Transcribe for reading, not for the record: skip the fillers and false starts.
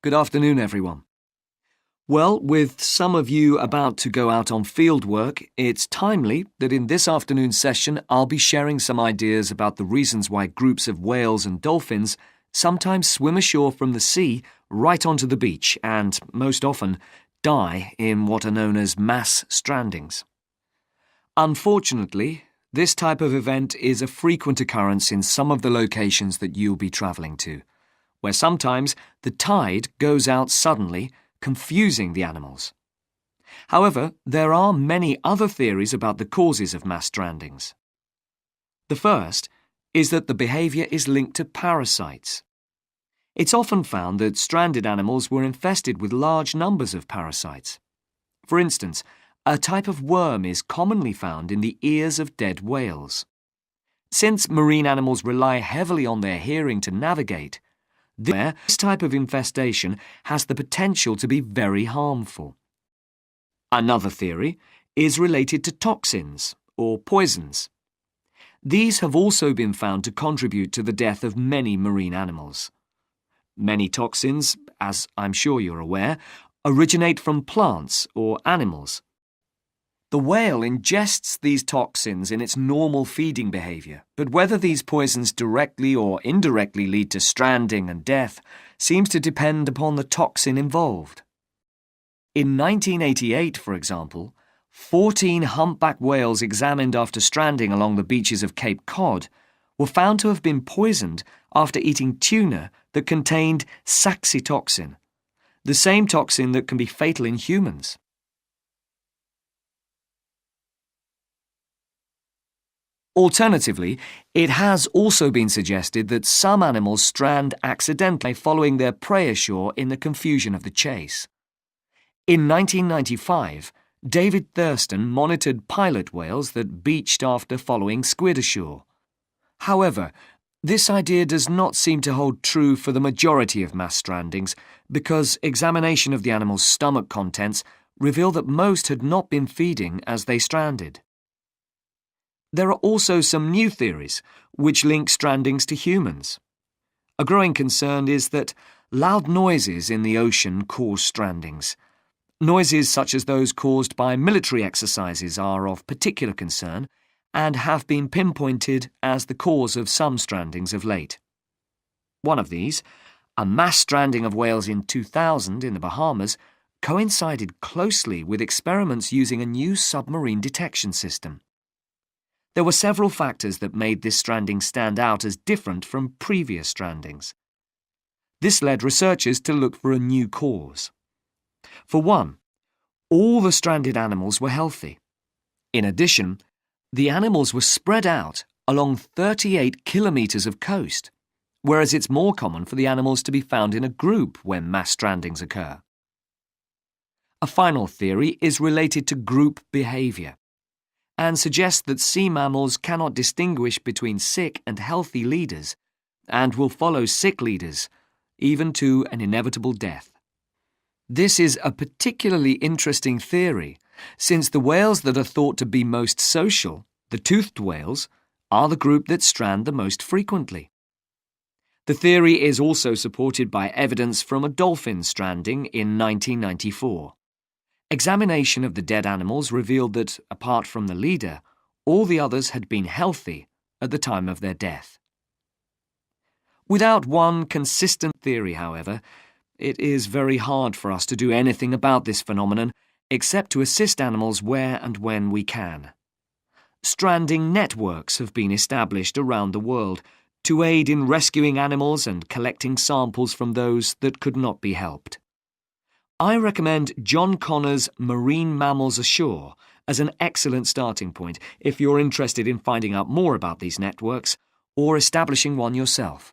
Good afternoon, everyone. Well, with some of you about to go out on field work, it's timely that in this afternoon's session I'll be sharing some ideas about the reasons why groups of whales and dolphins sometimes swim ashore from the sea right onto the beach and, most often, die in what are known as mass strandings. Unfortunately, this type of event is a frequent occurrence in some of the locations that you'll be travelling to, where sometimes the tide goes out suddenly, confusing the animals. However, there are many other theories about the causes of mass strandings. The first is that the behaviour is linked to parasites. It's often found that stranded animals were infested with large numbers of parasites. For instance, a type of worm is commonly found in the ears of dead whales. Since marine animals rely heavily on their hearing to navigate, this type of infestation has the potential to be very harmful. Another theory is related to toxins or poisons. These have also been found to contribute to the death of many marine animals. Many toxins, as I'm sure you're aware, originate from plants or animals. The whale ingests these toxins in its normal feeding behaviour, but whether these poisons directly or indirectly lead to stranding and death seems to depend upon the toxin involved. In 1988, for example, 14 humpback whales examined after stranding along the beaches of Cape Cod were found to have been poisoned after eating tuna that contained saxitoxin, the same toxin that can be fatal in humans. Alternatively, it has also been suggested that some animals strand accidentally following their prey ashore in the confusion of the chase. In 1995, David Thurston monitored pilot whales that beached after following squid ashore. However, this idea does not seem to hold true for the majority of mass strandings because examination of the animal's stomach contents revealed that most had not been feeding as they stranded. There are also some new theories which link strandings to humans. A growing concern is that loud noises in the ocean cause strandings. Noises such as those caused by military exercises are of particular concern and have been pinpointed as the cause of some strandings of late. One of these, a mass stranding of whales in 2000 in the Bahamas, coincided closely with experiments using a new submarine detection system. There were several factors that made this stranding stand out as different from previous strandings. This led researchers to look for a new cause. For one, all the stranded animals were healthy. In addition, the animals were spread out along 38 kilometres of coast, whereas it's more common for the animals to be found in a group when mass strandings occur. A final theory is related to group behaviour and suggests that sea mammals cannot distinguish between sick and healthy leaders and will follow sick leaders, even to an inevitable death. This is a particularly interesting theory, since the whales that are thought to be most social, the toothed whales, are the group that strand the most frequently. The theory is also supported by evidence from a dolphin stranding in 1994. Examination of the dead animals revealed that, apart from the leader, all the others had been healthy at the time of their death. Without one consistent theory, however, it is very hard for us to do anything about this phenomenon except to assist animals where and when we can. Stranding networks have been established around the world to aid in rescuing animals and collecting samples from those that could not be helped. I recommend John Connor's Marine Mammals Ashore as an excellent starting point if you're interested in finding out more about these networks or establishing one yourself.